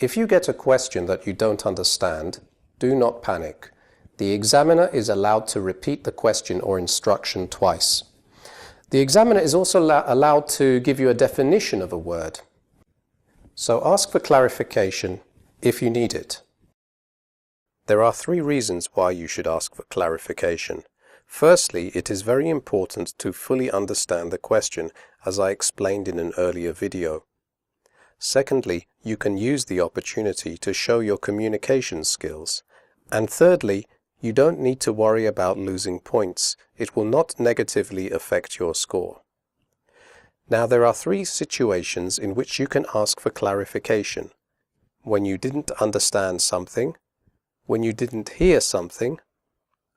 If you get a question that you don't understand, do not panic. The examiner is allowed to repeat the question or instruction twice. The examiner is also allowed to give you a definition of a word. So ask for clarification if you need it. There are 3 reasons why you should ask for clarification. Firstly, it is very important to fully understand the question, as I explained in an earlier video. Secondly, you can use the opportunity to show your communication skills. And thirdly, you don't need to worry about losing points. It will not negatively affect your score. Now, there are 3 situations in which you can ask for clarification. When you didn't understand something, when you didn't hear something,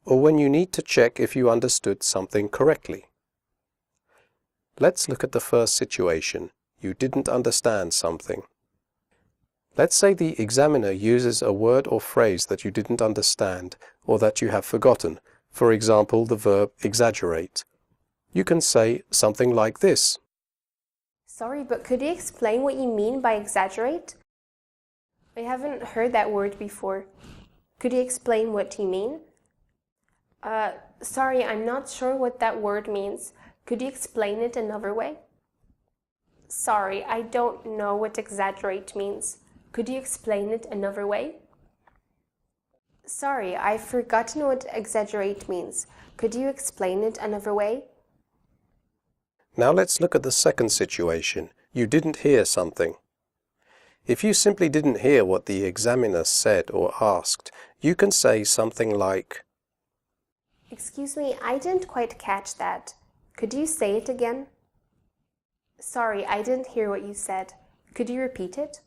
or when you need to check if you understood something correctly. Let's look at the first situation. You didn't understand something. Let's say the examiner uses a word or phrase that you didn't understand or that you have forgotten, for example, the verb exaggerate. You can say something like this. Sorry, but could you explain what you mean by exaggerate? I haven't heard that word before. Could you explain what you mean? Sorry, I'm not sure what that word means. Could you explain it another way? Sorry, I don't know what exaggerate means. Could you explain it another way? Sorry, I've forgotten what exaggerate means. Could you explain it another way? Now let's look at the second situation. You didn't hear something. If you simply didn't hear what the examiner said or asked, you can say something like, Excuse me, I didn't quite catch that. Could you say it again? Sorry, I didn't hear what you said. Could you repeat it?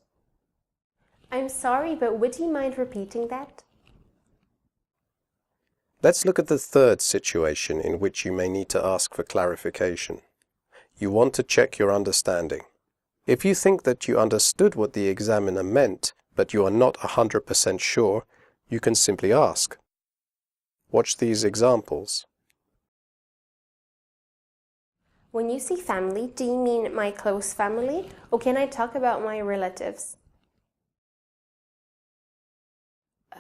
I'm sorry, but would you mind repeating that? Let's look at the third situation in which you may need to ask for clarification. You want to check your understanding. If you think that you understood what the examiner meant, but you are not 100% sure, you can simply ask. Watch these examples. When you say family, do you mean my close family, or can I talk about my relatives?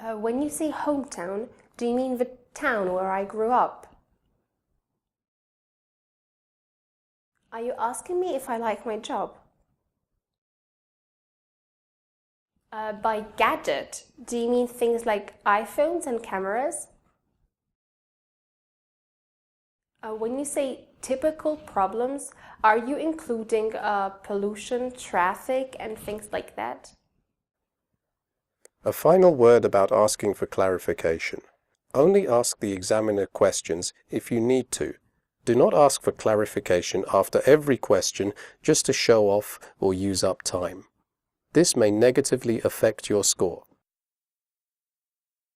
When you say hometown, do you mean the town where I grew up? Are you asking me if I like my job? By gadget, do you mean things like iPhones and cameras? When you say typical problems, are you including pollution, traffic, and things like that? A final word about asking for clarification. Only ask the examiner questions if you need to. Do not ask for clarification after every question just to show off or use up time. This may negatively affect your score.